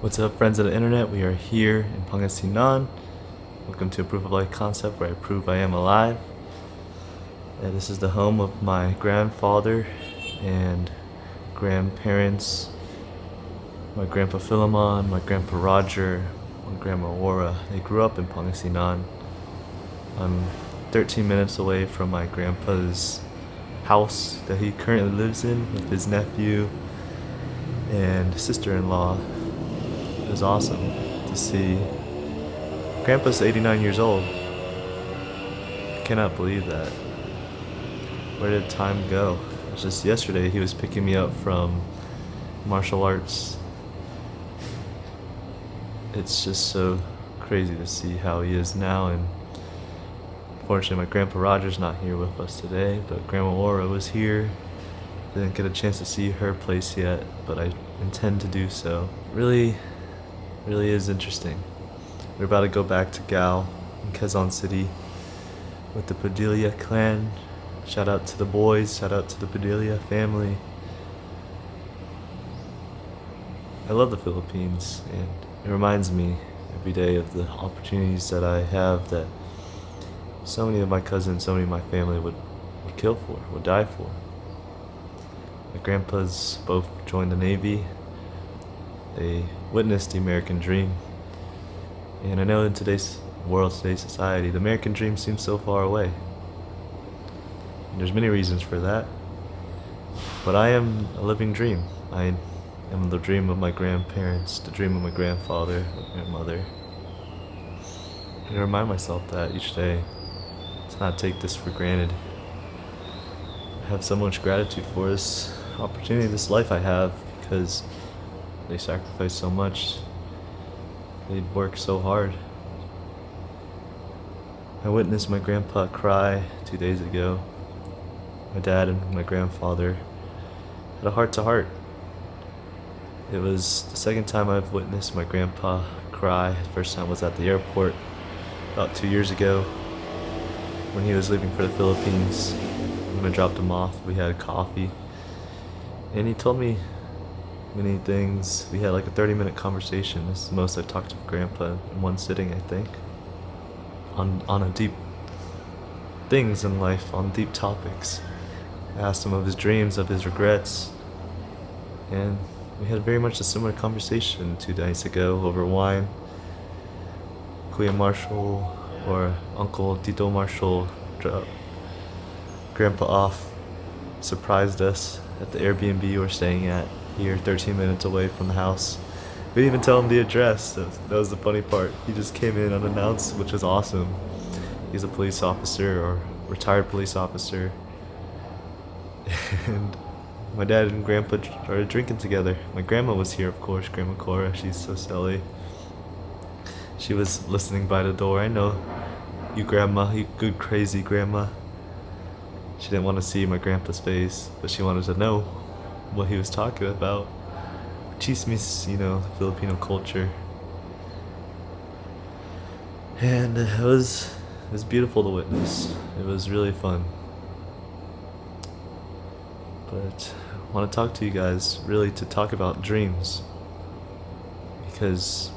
What's up, friends of the internet? We are here in Pangasinan. Welcome to a proof of life concept where I prove I am alive. This is the home of my grandfather and grandparents, my grandpa Filemon, my grandpa Roger, my grandma Cora. They grew up in Pangasinan. I'm 13 minutes away from my grandpa's house that he currently lives in with his nephew and sister-in-law. It was awesome to see. Grandpa's 89 years old. I cannot believe that. Where did time go? It was just yesterday he was picking me up from martial arts. It's just so crazy to see how he is now, and unfortunately my grandpa Roger's not here with us today, but Grandma Cora was here. Didn't get a chance to see her place yet, but I intend to do so. Really is interesting. We're about to go back to Gao in Quezon City with the Padilla clan. Shout out to the boys, shout out to the Padilla family. I love the Philippines, and it reminds me every day of the opportunities that I have that so many of my cousins, so many of my family would kill for, would die for. My grandpas both joined the Navy. They witnessed the American dream. And I know in today's world, today's society, the American dream seems so far away. And there's many reasons for that. But I am a living dream. I am the dream of my grandparents, the dream of my grandfather, my grandmother. And I remind myself that each day, to not take this for granted. I have so much gratitude for this opportunity, this life I have, because they sacrifice so much. They work so hard. I witnessed my grandpa cry 2 days ago. My dad and my grandfather had a heart-to-heart. It was the second time I've witnessed my grandpa cry. The first time was at the airport about 2 years ago when he was leaving for the Philippines. When I dropped him off, we had coffee, and he told me many things. We had like a 30-minute conversation. This is the most I've talked to Grandpa in one sitting, I think. On a deep things in life, on deep topics. I asked him of his dreams, of his regrets, and we had very much a similar conversation 2 nights ago over wine. Kuya Marshall, or Uncle Tito Marshall, dropped Grandpa off, surprised us at the Airbnb we were staying at here, 13 minutes away from the house. We didn't even tell him the address. That was the funny part. He just came in unannounced, which was awesome. He's a police officer, or retired police officer. And my dad and Grandpa started drinking together. My grandma was here, of course, Grandma Cora. She's so silly. She was listening by the door. I know you, Grandma, you good crazy Grandma. She didn't want to see my grandpa's face, but she wanted to know what he was talking about. Chismis, Filipino culture. And it was beautiful to witness. It was really fun. But I want to talk to you guys, really to talk about dreams. Because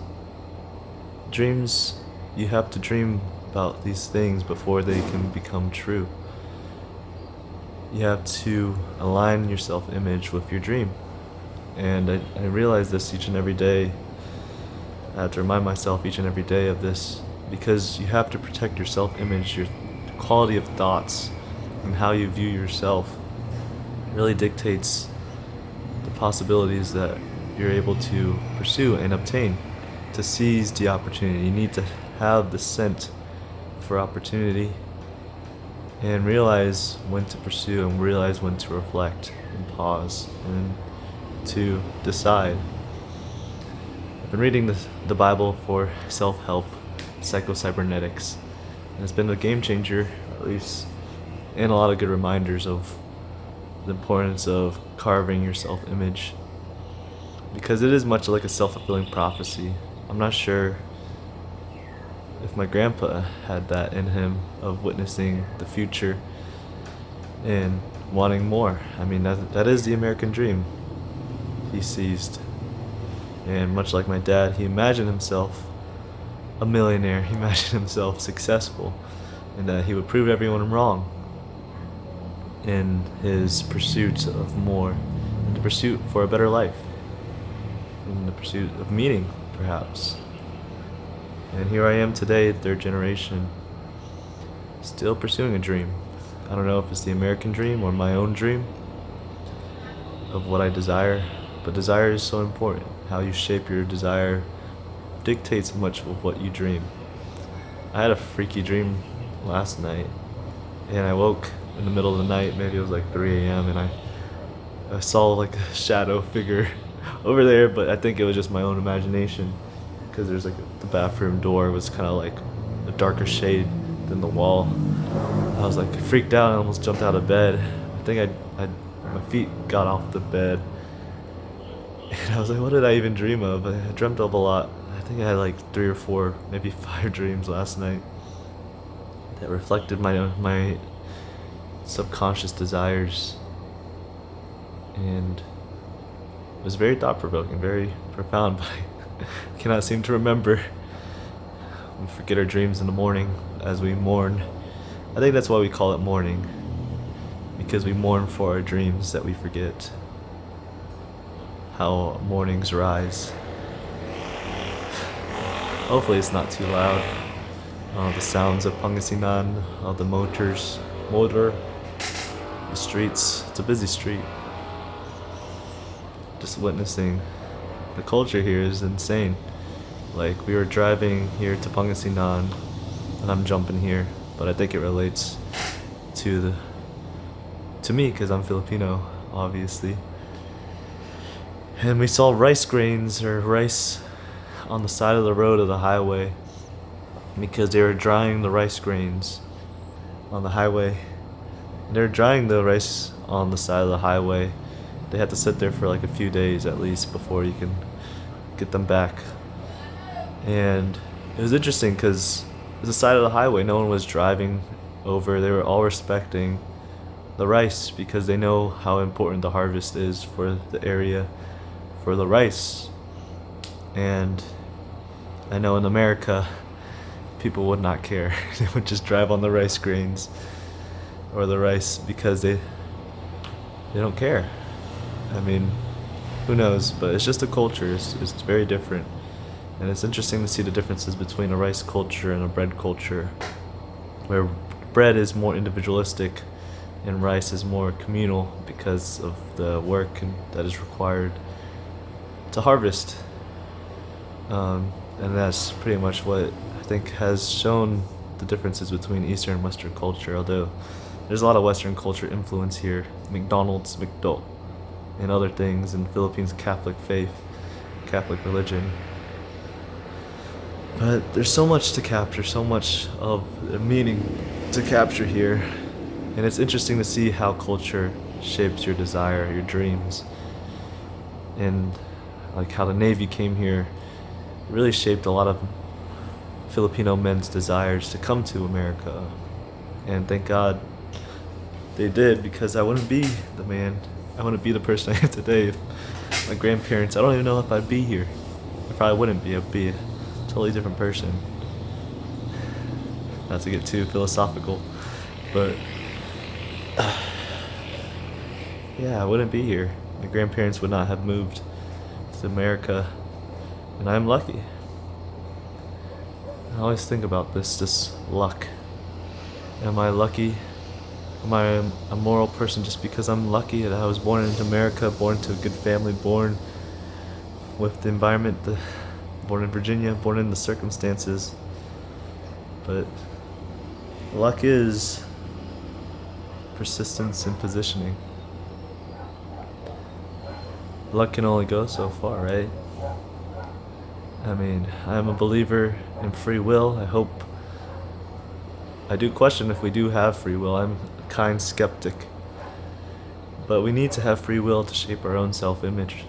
dreams, you have to dream about these things before they can become true. You have to align your self-image with your dream. And I realize this each and every day. I have to remind myself each and every day of this, because you have to protect your self-image, your quality of thoughts, and how you view yourself. It really dictates the possibilities that you're able to pursue and obtain. To seize the opportunity, you need to have the scent for opportunity, and realize when to pursue, and realize when to reflect and pause and to decide. I've been reading the Bible for self-help, psycho-cybernetics, and it's been a game changer, at least, and a lot of good reminders of the importance of carving your self-image, because it is much like a self-fulfilling prophecy. I'm not sure if my grandpa had that in him, of witnessing the future and wanting more. I mean, that is the American dream. He seized. And much like my dad, he imagined himself a millionaire. He imagined himself successful, and that he would prove everyone wrong in his pursuit of more, in the pursuit for a better life, in the pursuit of meaning, perhaps. And here I am today, third generation, still pursuing a dream. I don't know if it's the American dream or my own dream of what I desire, but desire is so important. How you shape your desire dictates much of what you dream. I had a freaky dream last night, and I woke in the middle of the night, maybe it was like 3 a.m., and I saw like a shadow figure over there, but I think it was just my own imagination, because there's like the bathroom door was kind of like a darker shade than the wall. I was like freaked out and almost jumped out of bed. I think my feet got off the bed, and I was like, what did I even dream of? I dreamt of a lot. I think I had like 3 or 4, maybe 5 dreams last night that reflected my subconscious desires, and it was very thought-provoking, very profound, but I cannot seem to remember. We forget our dreams in the morning as we mourn. I think that's why we call it mourning, because we mourn for our dreams that we forget. How mornings rise. Hopefully it's not too loud. The sounds of Pangasinan, the motor, the streets. It's a busy street. Just witnessing the culture here is insane. Like, we were driving here to Pangasinan, and I'm jumping here, but I think it relates to me, because I'm Filipino, obviously. And we saw rice grains or rice on the side of the road of the highway, because they were drying the rice grains on the highway. They're drying the rice on the side of the highway. They had to sit there for like a few days at least before you can get them back. And it was interesting because it was the side of the highway. No one was driving over. They were all respecting the rice because they know how important the harvest is for the area, for the rice. And I know in America, people would not care. They would just drive on the rice grains or the rice because they don't care. I mean, who knows? But it's just a culture. It's very different. And it's interesting to see the differences between a rice culture and a bread culture, where bread is more individualistic and rice is more communal because of the work that is required to harvest. And that's pretty much what I think has shown the differences between Eastern and Western culture, although there's a lot of Western culture influence here. McDonald's, McDo, and other things, in Philippines, Catholic faith, Catholic religion. But there's so much to capture, so much of the meaning to capture here. And it's interesting to see how culture shapes your desire, your dreams. And like how the Navy came here really shaped a lot of Filipino men's desires to come to America. And thank God they did, because I wouldn't be the man, I wouldn't be the person I am today if my grandparents, I don't even know if I'd be here. I probably wouldn't be, I'd be a totally different person. Not to get too philosophical, but yeah, I wouldn't be here. My grandparents would not have moved to America, and I'm lucky. I always think about this luck. Am I lucky? Am I a moral person just because I'm lucky that I was born into America, born to a good family, born with the environment, born in Virginia, born in the circumstances? But luck is persistence and positioning. Luck can only go so far, right? I mean, I'm a believer in free will. I do question if we do have free will. I'm a kind skeptic. But we need to have free will to shape our own self-image.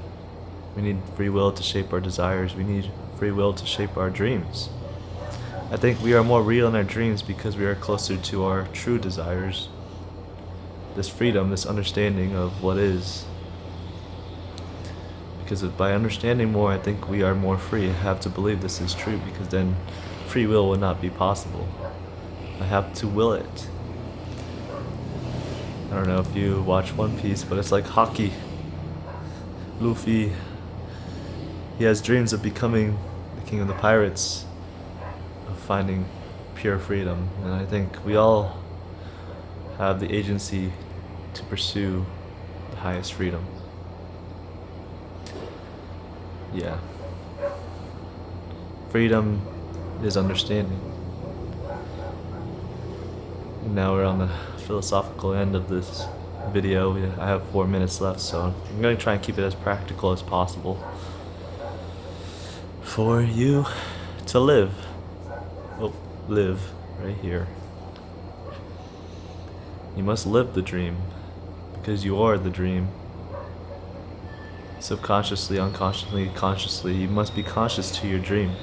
We need free will to shape our desires. We need free will to shape our dreams. I think we are more real in our dreams because we are closer to our true desires. This freedom, this understanding of what is. Because by understanding more, I think we are more free. I have to believe this is true, because then free will would not be possible. I have to will it. I don't know if you watch One Piece, but it's like hockey. Luffy, he has dreams of becoming the king of the pirates, of finding pure freedom. And I think we all have the agency to pursue the highest freedom. Yeah. Freedom is understanding. And now we're on the philosophical end of this video. I have 4 minutes left, so I'm going to try and keep it as practical as possible for you to live. Oh, live right here. You must live the dream, because you are the dream. Subconsciously, unconsciously, consciously, you must be conscious to your dream,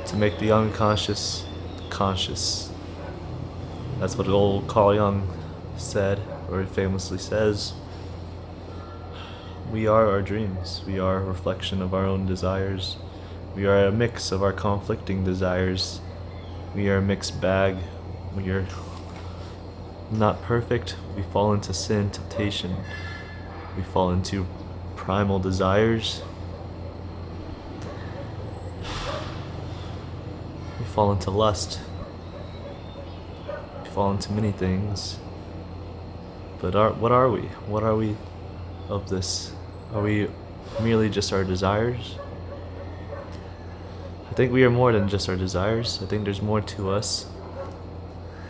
to make the unconscious conscious. That's what old Carl Jung said, or he famously says. We are our dreams. We are a reflection of our own desires. We are a mix of our conflicting desires. We are a mixed bag. We are not perfect. We fall into sin, temptation. We fall into primal desires. We fall into lust. We fall into many things. But what are we? What are we of this? Are we merely just our desires? I think we are more than just our desires. I think there's more to us.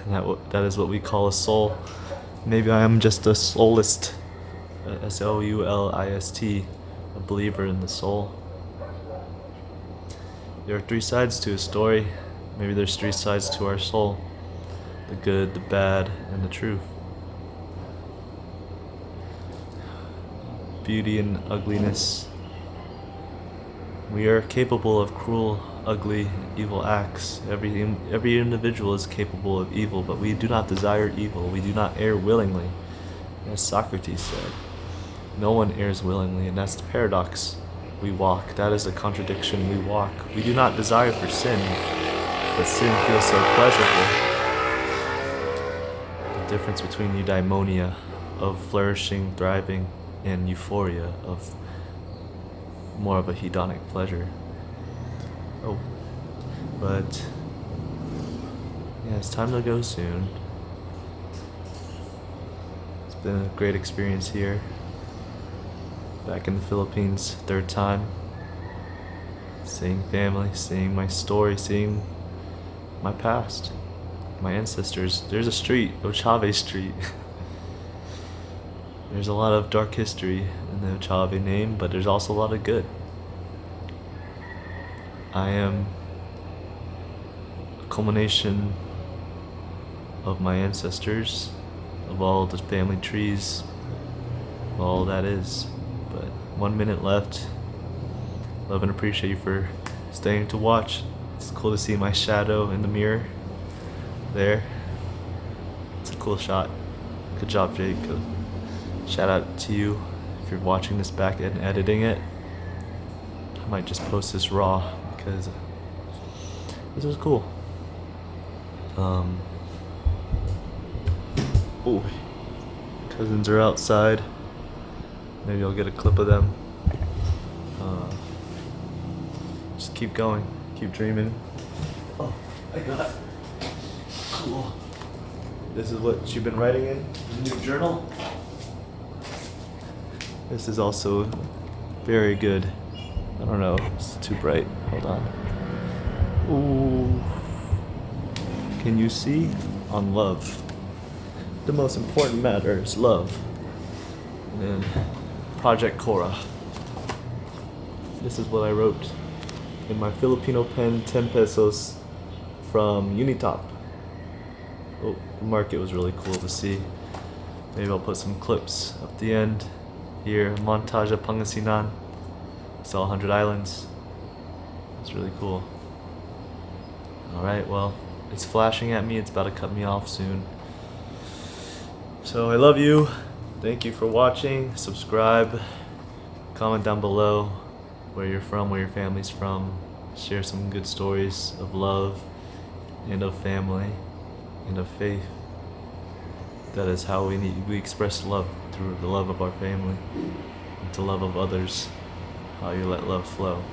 And that is what we call a soul. Maybe I am just a soulist. S-O-U-L-I-S-T, a believer in the soul. There are 3 sides to a story. Maybe there's 3 sides to our soul: the good, the bad, and the truth. Beauty and ugliness. We are capable of cruel, ugly, evil acts. Every individual is capable of evil, but we do not desire evil. We do not err willingly, as Socrates said. No one errs willingly, and that's the paradox. We walk. That is a contradiction. We walk. We do not desire for sin, but sin feels so pleasurable. The difference between eudaimonia, of flourishing, thriving, and euphoria, of more of a hedonic pleasure. Oh, but yeah, it's time to go soon. It's been a great experience here. Back in the Philippines, 3rd time. Seeing family, seeing my story, seeing my past, my ancestors. There's a street, Ochave Street. There's a lot of dark history in the Ochave name, but there's also a lot of good. I am a culmination of my ancestors, of all the family trees, of all that is. But 1 minute left. Love and appreciate you for staying to watch. It's cool to see my shadow in the mirror there. It's a cool shot. Good job, Jake. Shout out to you if you're watching this back and editing it. I might just post this raw because this was cool. Oh, cousins are outside. Maybe I'll get a clip of them. Just keep going, keep dreaming. Oh, I got it. Cool. This is what you've been writing in your journal. This is also very good. I don't know, it's too bright. Hold on. Ooh. Can you see? On love. The most important matter is love. And then Project Cora. This is what I wrote in my Filipino pen, 10 pesos from Unitop. Oh, the market was really cool to see. Maybe I'll put some clips at the end. Here, montage of Pangasinan. Saw 100 islands. It's really cool. Alright, well, it's flashing at me. It's about to cut me off soon. So I love you. Thank you for watching. Subscribe. Comment down below where you're from, where your family's from. Share some good stories of love and of family and of faith. That is how we express love, through the love of our family and to love of others. How you let love flow.